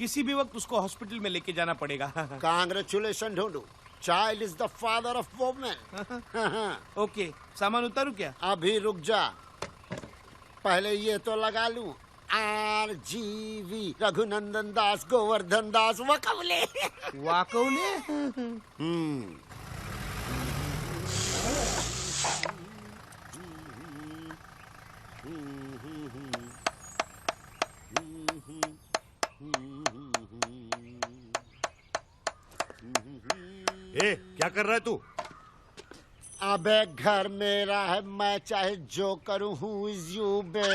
किसी भी वक्त उसको हॉस्पिटल में लेके जाना पड़ेगा। कांग्रेचुलेशन ढूंढू, child is the father of women. Okay, सामान उतारू क्या? अभी रुक जा, पहले ये तो लगा लूं। RGV, रघुनंदन दास, गोवर्धन दास, वकवले। वाकवले? ए, क्या कर रहा है तू? अबे घर मेरा है, मैं चाहे जो करूं। हूँ इज यू बे?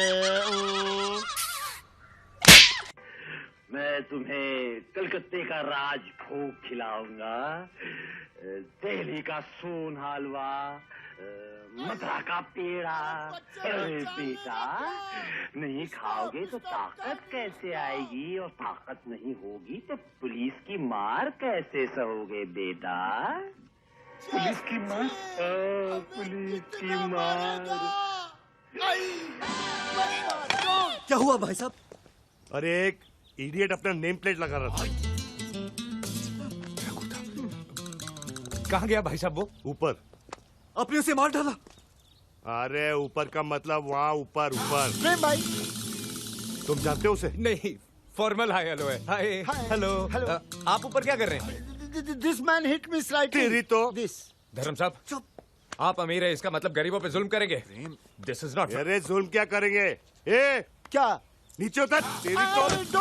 मैं तुम्हें कलकत्ते का राजभोग खिलाऊंगा, दिल्ली का सोन हलवा, मथुरा का पेड़ा। अरे बेटा, नहीं खाओगे तो ताकत कैसे आएगी, और ताकत नहीं होगी तो पुलिस की मार कैसे सहोगे बेटा? पुलिस की मार, पुलिस की मार। क्या हुआ भाई साहब? अरे एक इडियट अपना नेम प्लेट लगा रहा था। कहाँ गया भाई साहब वो? ऊपर। आपने उसे मार डाला? अरे ऊपर का मतलब वहाँ ऊपर ऊपर। प्रेम भाई, तुम जानते हो उसे? नहीं, फॉर्मल हाय हेलो है। Hi hello. हेलो। आप ऊपर क्या कर रहे हैं? This man hit me slightly. तेरी तो। दिस। धर्म साहब, आप अमीर है, इसका मतलब गरीबों पे जुल्म करेंगे? This is not. अरे जुल्म क्या करेंगे? ए, क्या? नीचे उतर। तेरी तो।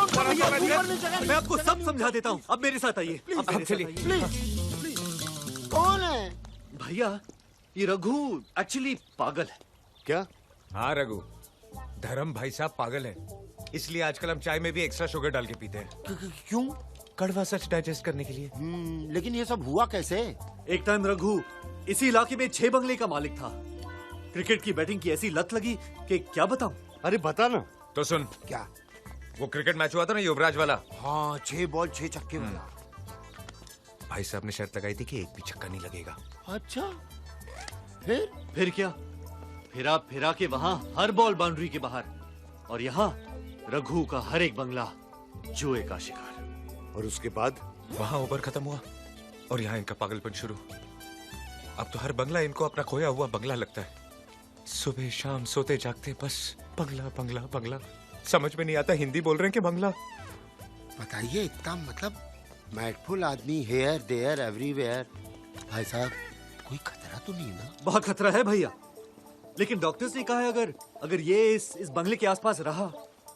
मैं आपको सब समझा देता हूँ, अब मेरे साथ आइए। अब मेरे साथ आइए। प्लीज। कौन है? भैया, ये रघु एक्चुअली पागल है। क्या? हाँ रघु, धर्म भाई साहब पागल है, इसलिए आजकल हम चाय में भी एक्स्ट्रा शुगर डाल के पीते हैं। क्यों? कड़वा सच डाइजेस्ट करने के लिए। लेकिन ये सब हुआ कैसे? एक टाइम रघु इसी इलाके में 6 बंगले का मालिक था। क्रिकेट की बैटिंग की ऐसी लत लगी कि क्या बताऊं। अरे बता ना। तो सुन, क्या? वो क्रिकेट मैच हुआ था ना युवराज वाला, हाँ, 6 बॉल 6 छक्के वाला। भाई साहब ने शर्त लगाई थी कि एक भी छक्का नहीं लगेगा। अच्छा, फिर क्या? फिरा के वहाँ हर बॉल बाउंड्री के बाहर, और यहाँ रघु का हर एक बंगला जुए का शिकार। और उसके बाद? वहाँ ओवर खत्म हुआ और यहाँ इनका पागलपन शुरू। अब तो हर बंगला इनको अपना खोया हुआ बंगला लगता है। सुबह शाम सोते जागते बस बंगला बंगला बंगला। समझ में नहीं आता हिंदी बोल रहे हैं कि बंगला। बताइए, इतना मतलब मैटफुल आदमी, हेयर देयर एवरीवेयर। भाई साहब, कोई खतरा तो नहीं ना? बहुत खतरा है भैया, लेकिन डॉक्टर्स ने कहा है अगर ये इस बंगले के आसपास रहा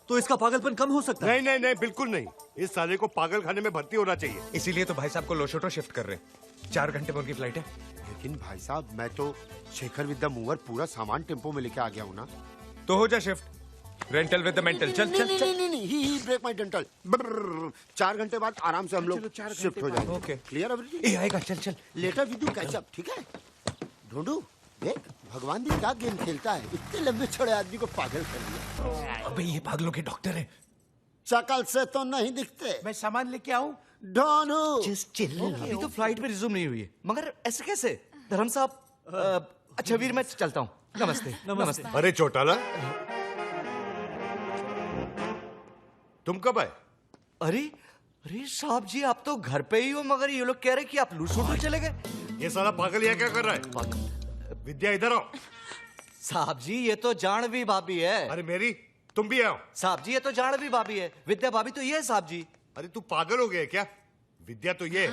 तो इसका पागलपन कम हो सकता है। नहीं नहीं, बिल्कुल नहीं। इस साले को पागल खाने में भर्ती होना चाहिए। इसीलिए तो भाई साहब को लोशोटो शिफ्ट कर रहे हैं। 4 घंटे में उनकी फ्लाइट है। लेकिन भाई साहब, मैं तो शेखर विद द मूवर पूरा सामान टेम्पो में लेके आ गया हूँ ना। तो हो जा shift. Rental with the mental. चल चल चल। नहीं, ही ब्रेक माय डेंटल। 4 घंटे बाद आराम से हम लोग शिफ्ट हो जाएंगे। Okay, clear everything? ये आएगा। चल चल। Later we do catch up, ठीक है? ढूंढू, देख भगवान भी क्या गेम खेलता है, इतने लंबे छोड़े आदमी को पागल कर दिया। अबे ये पागलों के डॉक्टर हैं। शकल से तो नहीं दिखते। मैं सामान लेके आऊं? ढूंढू। अभी तो फ्लाइट भी रिज्यूम नहीं हुई है, मगर ऐसे कैसे? धर्म साहब, अच्छा वीर, मैं चलता हूँ। नमस्ते। नमस्ते। अरे चौटाला, तुम कब आए? अरे अरे साहब जी, आप तो घर पे ही हो, मगर ये लोग कह रहे कि आप लूट चले गए। ये साला पागल यहाँ क्या कर रहा है? विद्या इधर आओ। साहब जी, ये तो जानवी भाभी है। अरे मेरी, तुम भी आओ। साहब जी, ये तो जानवी भाभी है। विद्या भाभी तो ये है साहब जी। अरे तू पागल हो गया क्या? विद्या तो ये।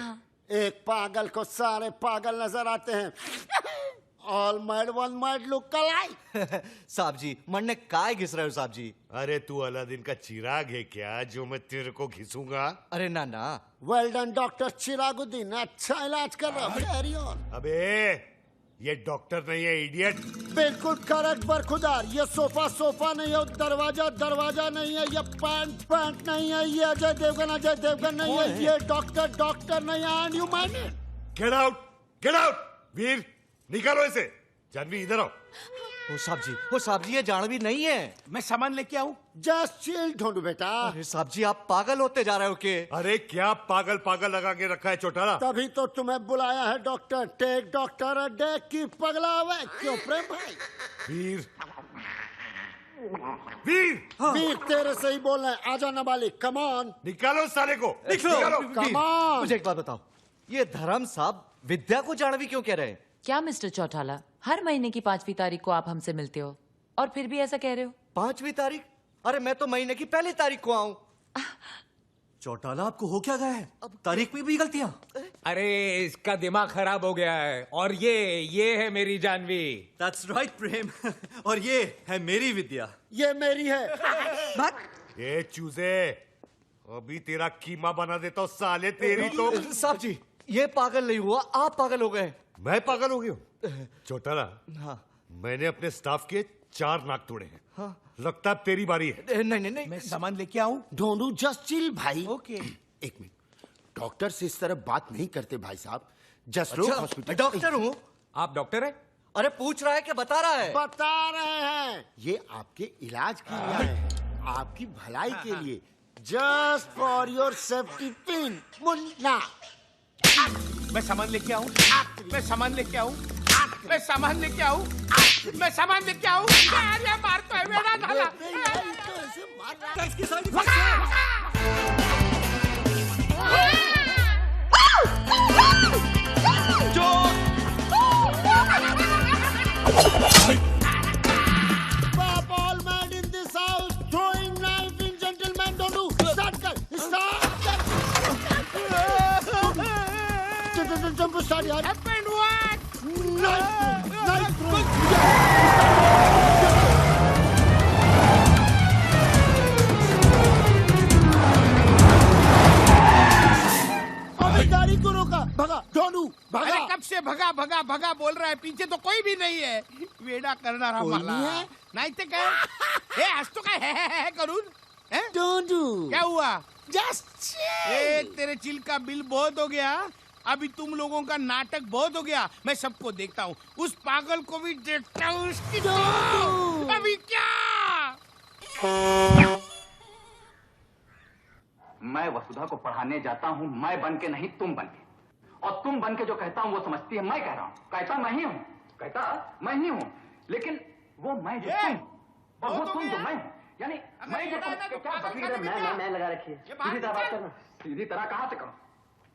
एक पागल को सारे पागल नजर आते हैं। All mad one mad look alike. साहब जी, मरने काय घिस रहे हो साहब जी? अरे तू अलादीन का चिराग है क्या जो मैं तेरे को घिसूंगा? अरे ना ना। वेल डन डॉक्टर चिरागुद्दीन, अच्छा इलाज कर रहा हूँ। Carry on. अबे ये डॉक्टर नहीं है, इडियट। बिल्कुल करेक्ट बरखुदार। ये सोफा नहीं है, दरवाजा नहीं है, ये पैंट नहीं है, ये अजय देवगन नहीं है, ये डॉक्टर नहीं है। And you mind it? Get out Veer, निकालो इसे। जानवी इधर आओ। वो साहब जी, ये जानवी नहीं है। मैं सामान लेके आऊं? जस्ट चिल ढूंढू बेटा। अरे साहब जी, आप पागल होते जा रहे हो के? अरे क्या पागल लगा के रखा है चौटाला? तभी तो तुम्हें बुलाया है doctor. Take doctor a day की पगला हुआ। क्यों प्रेम भाई? वीर, वीर वीर तेरे से ही बोल रहे हैं, आजा नाबालिग, कम ऑन निकालो इस साले को, निकालो। Come on. मुझे एक बात बताओ, ये धर्म साहब विद्या को जाह्नवी क्यों कह रहे हैं? क्या मिस्टर चौटाला, हर महीने की 5वीं तारीख को आप हमसे मिलते हो और फिर भी ऐसा कह रहे हो? 5वीं तारीख? अरे मैं तो महीने की पहली तारीख को आऊं। चौटाला आपको हो क्या गया है? तारीख में भी गलतियां? अरे इसका दिमाग खराब हो गया है। और ये है मेरी जानवी। That's right, प्रेम। और ये है मेरी विद्या। ये मेरी है। ये चूजे, अभी तेरा कीमा बना देता हूँ साले, तेरी तो। साहब जी, ये पागल नहीं हुआ, आप पागल हो गए। मैं पागल हो गया हूँ? चौटाला, हाँ। मैंने अपने स्टाफ के 4 नाक तोड़े हैं। हाँ। लगता है तेरी बारी है। नहीं नहीं नहीं, मैं सामान लेके आऊं? ढूंढू, जस्ट चिल भाई। ओके। एक मिनट, डॉक्टर से इस तरह बात नहीं करते भाई साहब। जस्ट लो अच्छा, हॉस्पिटल। मैं डॉक्टर हूँ। आप डॉक्टर हैं? अरे पूछ रहा है कि बता रहा है? बता रहे हैं, ये आपके इलाज के लिए आए हैं, आपकी भलाई के लिए, just for your safety pin. Munna, मैं सामान लेके आऊं? मैं सामान लेके आऊं? मैं सामान लेके आऊं? मैं सामान लेके आऊं? यार ये मार तो है मेरा झाला। तो ऐसे मार रहा है। इसकी साइड इफेक्ट्स हैं। Pop all mad in this house, throwing knife in gentleman. Don't do. Start कर, start कर. Jump start यार. Happened what? Knife throw. अबे गाड़ी को रोका, भगा, डोनू, भगा. अरे कब से भगा भगा भगा बोल रहा है, पीछे तो कोई भी नहीं है। वेडा करणारा कोई मला नहीं है? नाही ते काय आज तो काय है करून हैं? डोनू. क्या हुआ? Just ए chill. तेरे चिल का बिल बहुत हो गया। अभी तुम लोगों का नाटक बहुत हो गया। मैं सबको देखता हूँ, उस पागल को भी देखता हूँ। उसकी तो अभी क्या? मैं वसुधा को पढ़ाने जाता हूँ, मैं बन के नहीं तुम बन के। और तुम बन के जो कहता हूँ वो समझती है मैं कह रहा हूँ। कहता मैं ही हूँ, कहता मैं ही हूँ, लेकिन वो मैं जो तुम, और वो तुम जो मैं हूँ। यानी मैं जो तुम क्या बकरी है, मैं लगा रखी है। सीधी तरह बात करना। सीधी तरह कहाँ से करूँ?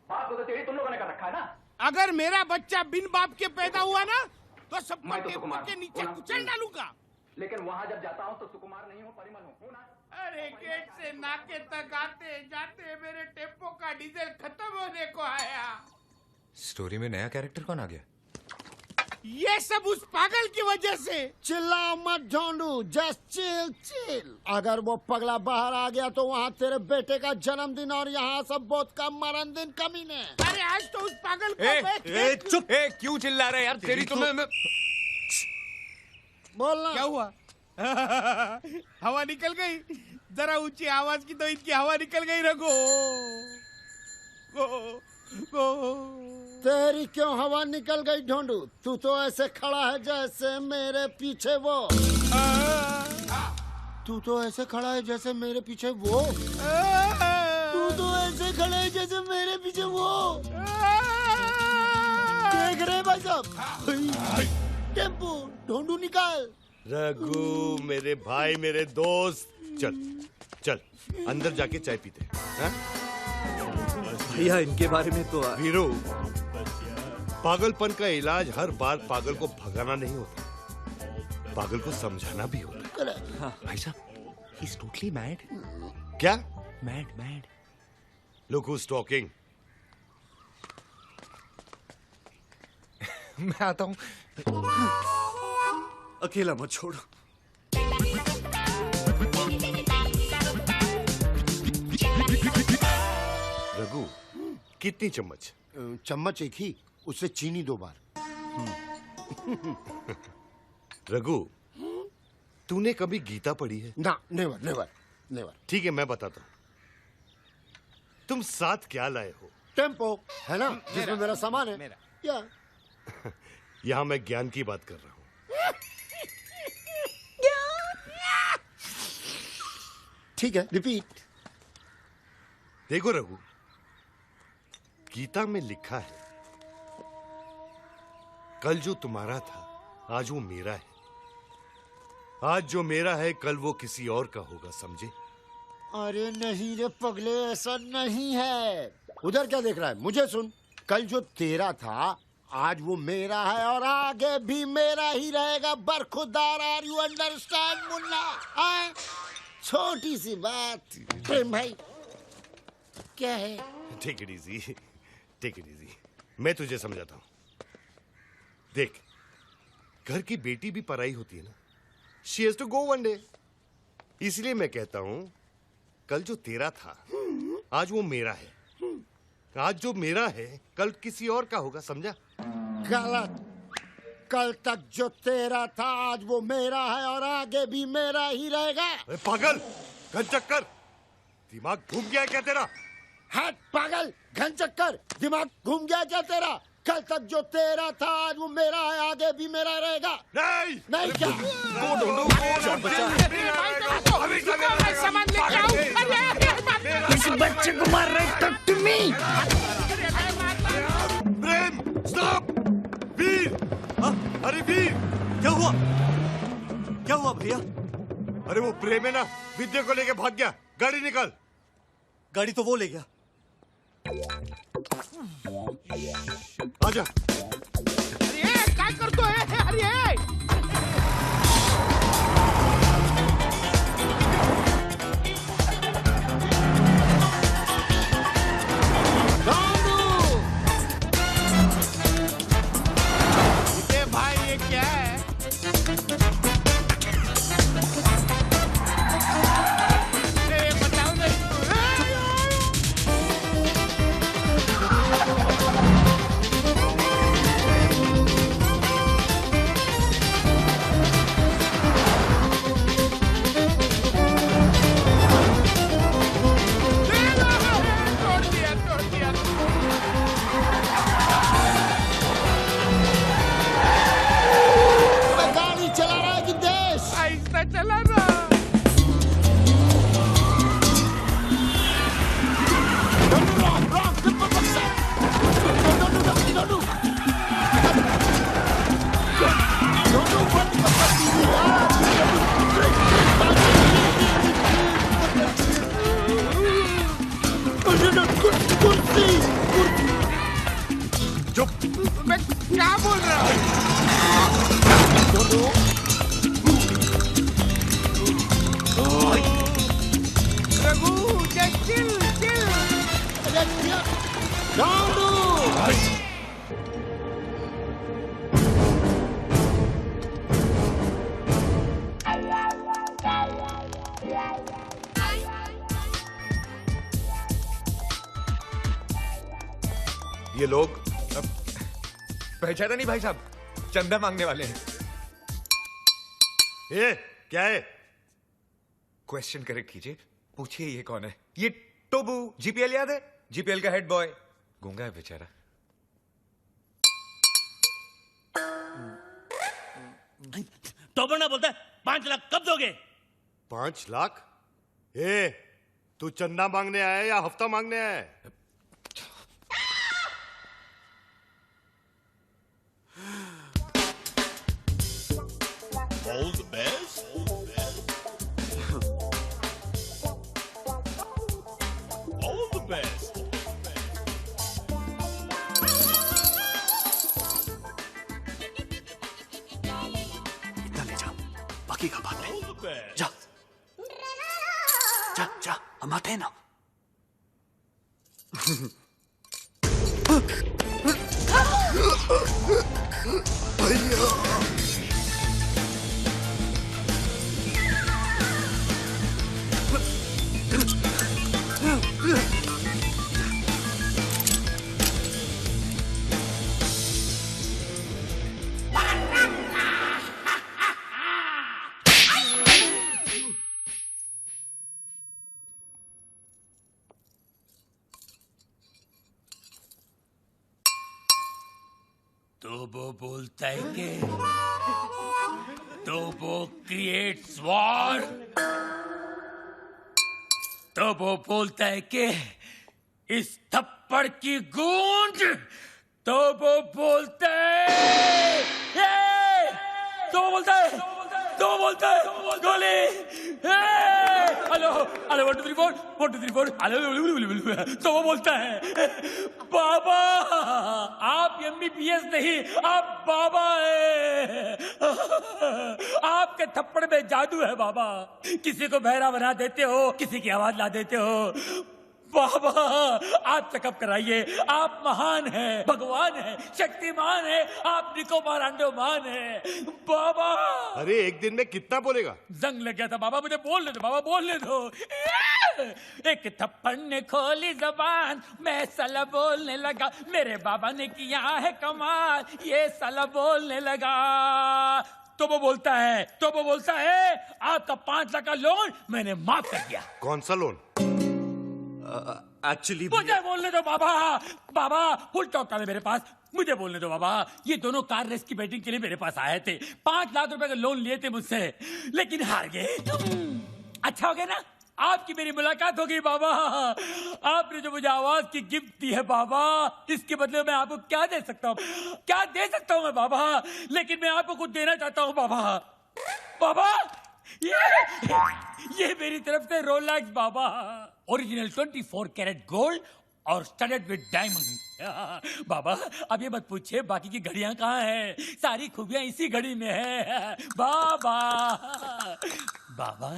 बात तो तेरी तुम लोगों ने कर रखा है ना। अगर मेरा बच्चा बिन बाप के पैदा हुआ ना, तो सबको मैं तो टेबल सुकुमार के हूँ, नीचे हो ना? कुचल डालूंगा। लेकिन वहां जब जाता हूँ तो सुकुमार नहीं हूँ, परिमल हूँ ना। अरे गेट से नाके तक आते जाते मेरे टेम्पो का डीजल खत्म होने को आया। स्टोरी में नया कैरेक्टर कौन आ गया? ये सब उस पागल की वजह से। चिल्ला मत ढोंडू, जस्ट चिल चिल। अगर वो पगला बाहर आ गया तो वहाँ तेरे बेटे का जन्मदिन और यहाँ सब बहुत कम मरण दिन कमीने। अरे आज तो उस पागल को चुप! क्यों चिल्ला रहे यार? तेरी तो मैं बोलना। क्या हुआ? हवा निकल गई। जरा ऊंची आवाज की तो इनकी हवा निकल गई। रघु तेरी क्यों हवा निकल गई ढोंडू? तू तो ऐसे खड़ा है जैसे मेरे पीछे वो। तू तो ऐसे खड़ा है जैसे मेरे पीछे वो। तू तो ऐसे खड़ा है जैसे मेरे पीछे वो। देख रहे भाई साहब? टेम्पो ढोंडू निकाल। रघु मेरे भाई, मेरे दोस्त, चल चल अंदर जाके चाय पीते हैं। भैया इनके बारे में तो वीरू, पागलपन का इलाज हर बार पागल को भगाना नहीं होता, पागल को समझाना भी होता है। भाई साहब, ही इज टोटली मैड। क्या? मैड। Look who's talking. मैं आता हूँ। अकेला मत छोड़ो। रघु, कितनी चम्मच? चम्मच एक ही, उससे चीनी 2 बार। रघु, तूने कभी गीता पढ़ी है? ना, नेवर नेवर नेवर। ठीक है, मैं बताता हूँ। तुम साथ क्या लाए हो? टेम्पो है ना, जिसमें मेरा सामान है। मेरा। या यहाँ मैं ज्ञान की बात कर रहा हूँ। ठीक है, रिपीट। देखो रघु, गीता में लिखा है, कल जो तुम्हारा था आज वो मेरा है, आज जो मेरा है कल वो किसी और का होगा, समझे? अरे नहीं रे पगले, ऐसा नहीं है। उधर क्या देख रहा है? मुझे सुन, कल जो तेरा था आज वो मेरा है और आगे भी मेरा ही रहेगा। बरखुरदार, आर यू अंडरस्टैंड मुन्ना? छोटी सी बात प्रेम भाई, क्या है? Take it easy, take it easy. मैं तुझे समझाता हूं। देख, घर की बेटी भी पराई होती है ना। She has to go one day. इसलिए मैं कहता हूं, कल जो तेरा था आज वो मेरा है। आज जो मेरा है कल किसी और का होगा, समझा? गलत। कल तक जो तेरा था आज वो मेरा है और आगे भी मेरा ही रहेगा। अरे पागल, घन चक्कर, दिमाग घूम गया है क्या तेरा? हट पागल, घन चक्कर, दिमाग घूम गया क्या तेरा? कल तक जो तेरा था आज वो मेरा है, आगे भी मेरा रहेगा। नहीं, नहीं क्या? मैं सामान लेके आऊं। इस बच्चे को मार रहे तो तुम्ही। प्रेम, स्टॉप! वीर! अरे वीर, क्या हुआ? क्या हुआ भैया? अरे वो प्रेम है ना, विद्या को लेके भाग गया। गाड़ी निकाल। गाड़ी तो वो ले गया। आजा। अरे काय करतोय? अरे ये भाई, ये क्या है? अरे बताओ ना। तोड़ दिया, तोड़ दिया। गाड़ी चला रहा है कि देश? आहिस्ता चला ना। चुप! मैं क्या बोल रहा हूँ? Raghu, just chill, chill. ये लोग पहचाना नहीं भाई साहब, चंदा मांगने वाले हैं। क्या है? क्वेश्चन करेक्ट कीजिए, पूछिए ये कौन है? ये टोबू, जीपीएल याद है? जीपीएल का हेड बॉय। गूंगा है बेचारा। टोबर ना बोलता है 5 लाख कब दोगे? 5 लाख? तू चंदा मांगने आया है या हफ्ता मांगने आया है? All the best. All the best. इतना ले जा, बाकी का बात है। All the best. जा जा जा, हम आते हैं ना। तो वो बोलता है कि तो वो क्रिएट्स वॉर। तो वो बोलता है कि इस थप्पड़ की गूंज। तो वो बोलता है तो वो बोलता है तो वो बोलता है गोली। Hello hello 1 2 3 4 1 2 3 4 hello. तो वो बोलता है बाबा आप MBBS नहीं आप बाबा है। आपके थप्पड़ में जादू है बाबा। किसी को बहरा बना देते हो, किसी की आवाज ला देते हो। बाबा आप चेकअप कराइए। आप महान हैं, भगवान हैं, शक्तिमान हैं, आप निकोबार अंडोमान हैं बाबा। अरे एक दिन में कितना बोलेगा? जंग लग गया था बाबा, मुझे बोलने दो बाबा, बोलने दो। एक थप्पड़ ने खोली जबान, मैं साला बोलने लगा। मेरे बाबा ने किया है कमाल, ये साला बोलने लगा। तो वो बोलता है आपका 5 लाख का लोन मैंने माफ कर दिया। कौन सा लोन? एक्चुअली मुझे बोलने दो बाबा। बाबा फुल टॉक है मेरे पास, मुझे बोलने दो बाबा। ये दोनों कार रेस की बैटिंग के लिए मेरे पास आए थे। 5 लाख रुपए का लोन लिए थे मुझसे, लेकिन हार गए। अच्छा हो गया ना, आपकी मेरी मुलाकात हो गई बाबा। आपने जो मुझे आवाज की गिफ्ट दी है बाबा, इसके बदले मैं आपको क्या दे सकता हूँ? क्या दे सकता हूँ मैं बाबा? लेकिन मैं आपको कुछ देना चाहता हूँ बाबा। बाबा ये मेरी तरफ से रोलेक्स बाबा, ओरिजिनल 24 कैरेट गोल्ड और स्टडेड विद डायमंड। बाबा अब ये मत पूछिए बाकी की घड़ियां कहाँ हैं, सारी खूबियां इसी घड़ी में है बाबा। बाबा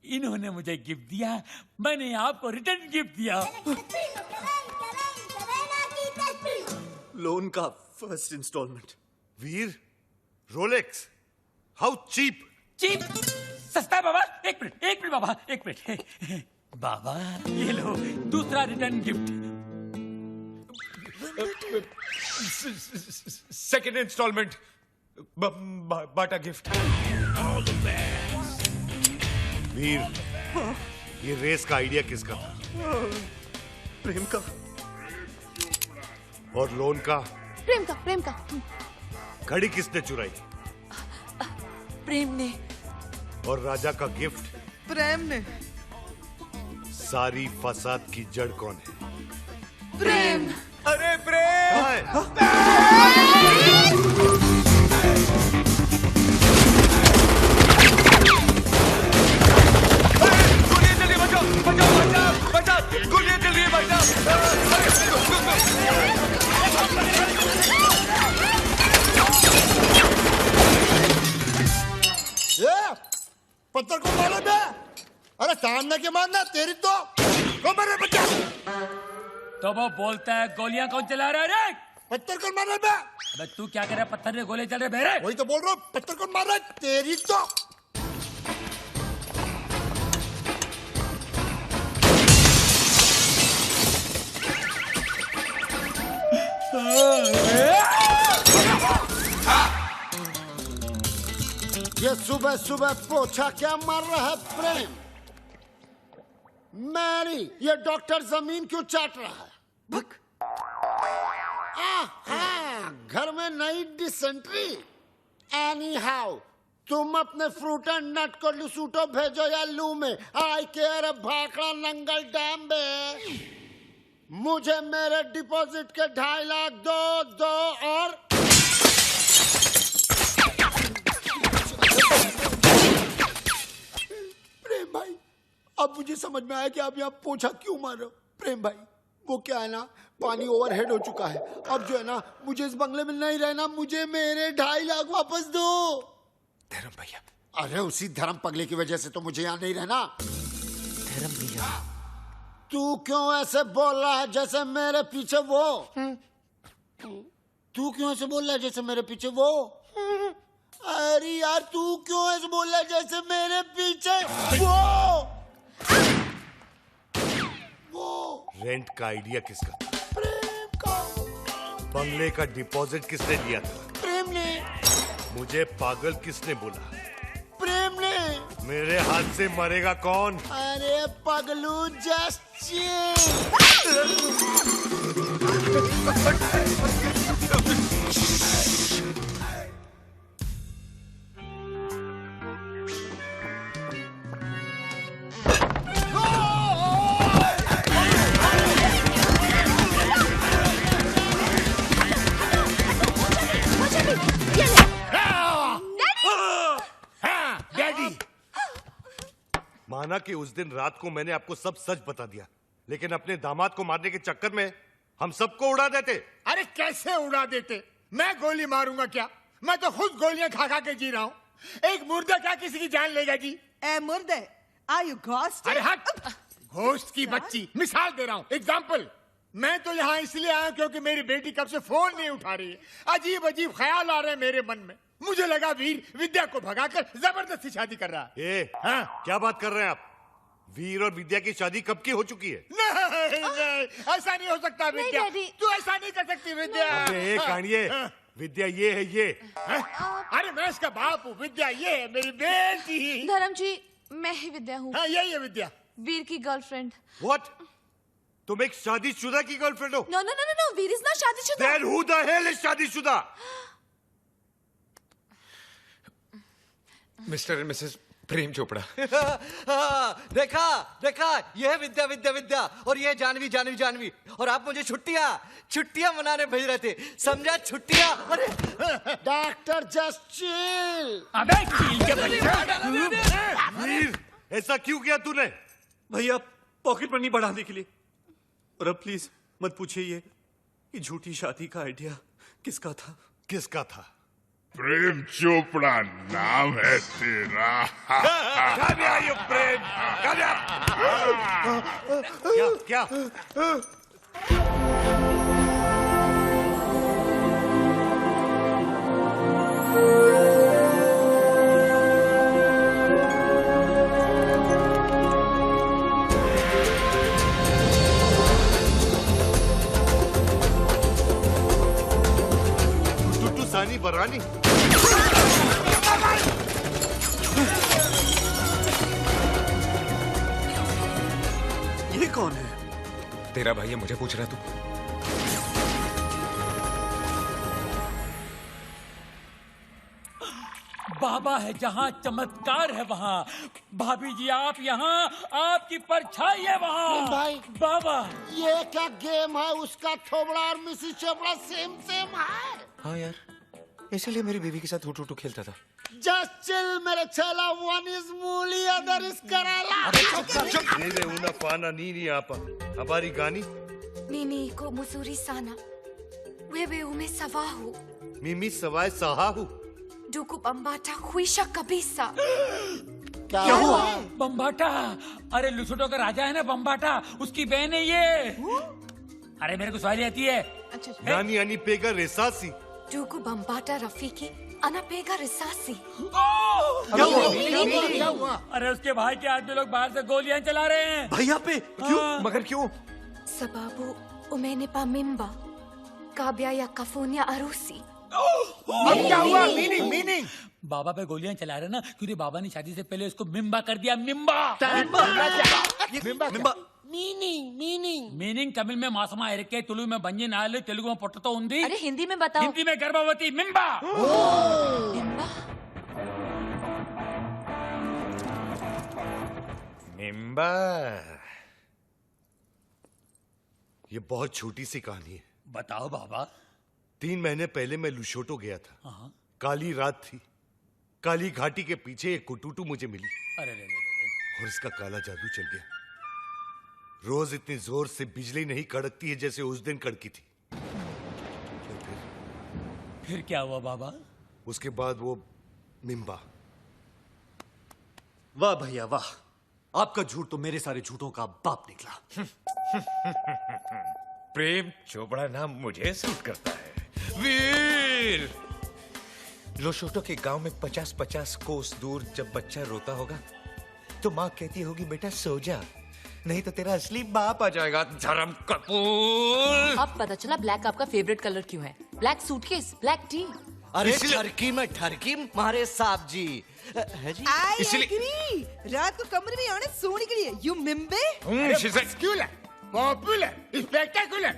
इन्होंने मुझे गिफ्ट दिया, मैंने आपको रिटर्न गिफ्ट दिया। लोन का first instalment. Veer, Rolex, how cheap. Cheap सस्ता है बाबा। एक मिनट बाबा, एक मिनट। बाबा ये लो दूसरा रिटर्न गिफ्ट। सेकंड इंस्टॉलमेंट बाटा गिफ्ट। वीर, ये रेस का आइडिया किसका था? प्रेम का। और लोन का? प्रेम का। घड़ी किसने चुराई? प्रेम ने। और राजा का गिफ्ट? प्रेम ने। सारी फसाद की जड़ कौन है? प्रेम। अरे प्रेम। गोलियां चल रही, बचाओ। गोलियां चल रही है, पत्थर को मारो बे। अरे सामने के मारना तेरी तो को मारे बच्चा। तो वो बोलता है गोलियां कौन चला रहा है रे? पत्थर को मार बे। अबे तू क्या कर रहा है? पत्थर में गोले चल रहे बेरे। वही तो बोल रहा हूँ, पत्थर को मार रहा है तेरी तो। ये सुबह सुबह पोछा क्या मार रहा है प्रेम? मैरी, ये डॉक्टर जमीन क्यों चाट रहा है? घर में नई डिसेंट्री। एनी हाउ तुम अपने फ्रूट एंड नट को लुसूटो भेजो या लू में। आई केयर भाखड़ा नंगल डैम बे। मुझे मेरे डिपॉजिट के 2.5 लाख दो और प्रेम भाई, अब मुझे समझ में आया कि आप यहाँ पोछा क्यों मार रहे हो। प्रेम भाई वो क्या है ना, पानी ओवरहेड हो चुका है। अब जो है ना, मुझे इस बंगले में नहीं रहना, मुझे मेरे 2.5 लाख वापस दो। धर्म भैया। अरे उसी धर्म पगले की वजह से तो मुझे यहाँ नहीं रहना। धर्म भैया, तू क्यों ऐसे बोल रहा है जैसे मेरे पीछे वो? तू क्यों ऐसे बोल रहा है जैसे मेरे पीछे वो? अरे यार तू क्यों ऐसे बोल रहा है जैसे मेरे पीछे वो? रेंट का आइडिया किसका था? प्रेम का। बंगले का डिपॉजिट किसने दिया था? प्रेम ने। मुझे पागल किसने बोला? प्रेम ने। मेरे हाथ से मरेगा कौन? अरे पगलू जस्ट कि उस दिन रात को मैंने आपको सब सच बता दिया, लेकिन अपने दामाद को मारने के चक्कर में हम सबको उड़ा देते। अरे कैसे उड़ा देते? मैं गोली मारूंगा क्या? मैं तो खुद गोलियां खा खा के जी रहा हूँ। एक मुर्दा क्या किसी की जान लेगा जी? ए मुर्दे, आर यू घोस्ट? अरे हट! घोस्ट की बच्ची, मिसाल दे रहा हूँ, एग्जाम्पल। मैं तो यहाँ इसलिए आया क्योंकि मेरी बेटी कब से फोन नहीं उठा रही है। अजीब अजीब ख्याल आ रहे हैं मेरे मन में। मुझे लगा वीर विद्या को भगाकर जबरदस्ती शादी कर रहा है। हाँ? क्या बात कर रहे हैं आप? वीर और विद्या की शादी कब की हो चुकी है? नहीं, ऐसा नहीं हो सकता विद्या। तू ऐसा नहीं कर सकती विद्या। अबे कानिए, विद्या ये है ये। अरे मैं इसका बाप हूँ, विद्या ये है मेरी बेटी। धर्म जी, मैं ही विद्या हूँ। हाँ यही है विद्या, वीर की गर्लफ्रेंड। What? तुम एक शादीशुदा की गर्लफ्रेंड हो? No no no no, Veer is not शादीशुदा। Then who the hell is शादीशुदा? Mr and Mrs Prem Chopra. देखा देखा, ये है विद्या विद्या विद्या, और ये जानवी जानवी जानवी, और आप मुझे छुट्टियां मनाने भेज रहे थे, समझा? छुट्टियां। अरे डॉक्टर जस्ट चिल। अबे चिल के बच्चा। वीर, ऐसा क्यों किया तूने? भैया पॉकेट मनी बढ़ाने के लिए। और अब प्लीज मत पूछिए ये झूठी शादी का आइडिया किसका था? किसका था? प्रेम चोपड़ा नाम है तेरा। प्रेम क्या? टुट्टू सानी बरानी। ये कौन है? तेरा भाई है, मुझे पूछ रहा तू? बाबा है जहाँ चमत्कार है वहाँ। भाभी जी आप यहाँ, आपकी परछाई है वहाँ। भाई बाबा ये क्या गेम है? उसका थोबड़ा और मिसिस चोपड़ा सेम सेम है। हाँ यार, इसलिए मेरी बीवी के साथ हुटू हुटू खेलता था। जस्ट चिल मेरे चेला, वन इज मूली अदर इज कराला। नीने una pana nini apa. Habari gani? Mimi ko musuri sana. Wewe umesawahu. Mimi sawai sahahu. Duku bambata huisha kabisa. क्या हुआ? बम्बाटा? अरे लुसुटो का राजा है ना बम्बाटा, उसकी बहन है ये। अरे मेरे को सवारी आती है। Nani ani pega resasi. Duku bambata Rafiki. Ana pega risasi. क्या हुआ? अरे उसके भाई के आदमी लोग बाहर से गोलियां चला रहे हैं। भैया पे? क्यों? मगर क्यों? Sababu umenipa mimba. Kabya ya kafunya arusi. अब क्या हुआ? मीनिंग बाबा पे गोलियां चला रहे ना, क्योंकि बाबा ने शादी से पहले उसको मिम्बा कर दिया। मिम्बा मीनिंग तमिल में मासमा इरके, तुलु में बंजी नाल, तेलुगु में पोटतो उंदी। अरे हिंदी में बताओ। हिंदी में गर्भवती। मिम्बा। मिम्बा। ये बहुत छोटी सी कहानी है। बताओ बाबा। 3 महीने पहले मैं लुशोटो गया था। काली रात थी। काली घाटी के पीछे एक कुटुटू मुझे मिली। अरे और इसका काला जादू चल गया। रोज इतनी जोर से बिजली नहीं कड़कती है जैसे उस दिन कड़की थी। फिर क्या हुआ बाबा? उसके बाद वो मिम्बा। वाह भैया वाह, आपका झूठ तो मेरे सारे झूठों का बाप निकला। प्रेम चोपड़ा नाम मुझे सूट करता है। वीर, लोशोटो के गांव में 50-50 कोस दूर जब बच्चा रोता होगा तो माँ कहती होगी बेटा सो जा, नहीं तो तेरा असली बाप आ जाएगा। धर्म कपूर। अब पता चला ब्लैक आपका फेवरेट कलर क्यों है। Black suitcase, black T. अरे ठरकी में ठरकी मारे साहब जी है जी। इसलिए रात को कमरे में आने सोने के लिए यू मिम्बे। Popular, spectacular,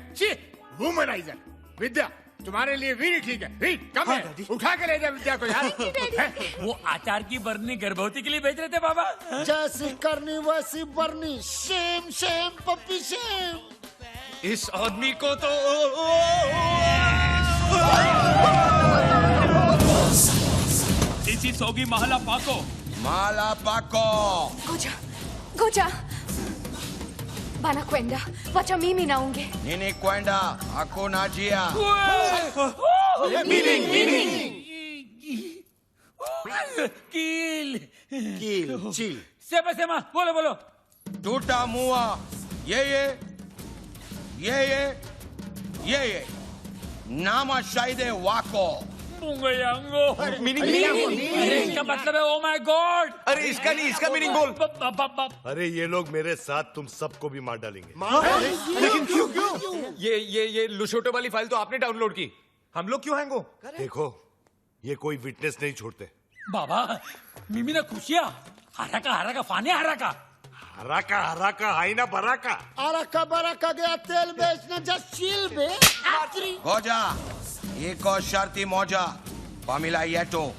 womanizer. विद्या तुम्हारे लिए वीर ठीक है। वीर कम है, उठा के ले जा विद्या को यार। वो आचार की बरनी गर्भवती के लिए भेज रहे थे बाबा। जैसी करनी वैसी बरनी। Shame shame puppy shame. इस आदमी को तो इसी सोगी महला पाको। माला पाको। Kuja, Goja. Banakwenda. Wacha mimi naonge. Nini kwenda? Hakuna njia. Kill. Chill. Sema, बोलो. Tutamua yeye nama shahide wako. Mungu yangu. अरे इसका मतलब है, oh my God. अरे इसका नहीं, इसका मीनिंग बोल। अरे ये लोग मेरे साथ तुम सबको भी मार डालेंगे। लेकिन क्यों? ये लुशोटो वाली फाइल तो आपने डाउनलोड की, हम लोग क्यों हैंग हो? देखो, ये कोई विटनेस नहीं छोड़ते। बाबा, मिमी ना खुशिया, हराका, फाने हराका। हराका, हाई ना बराका। बराका गया तेल बेचने, जस्ट चिल बे। Goja, iko sharti moja, Pamela Yeto.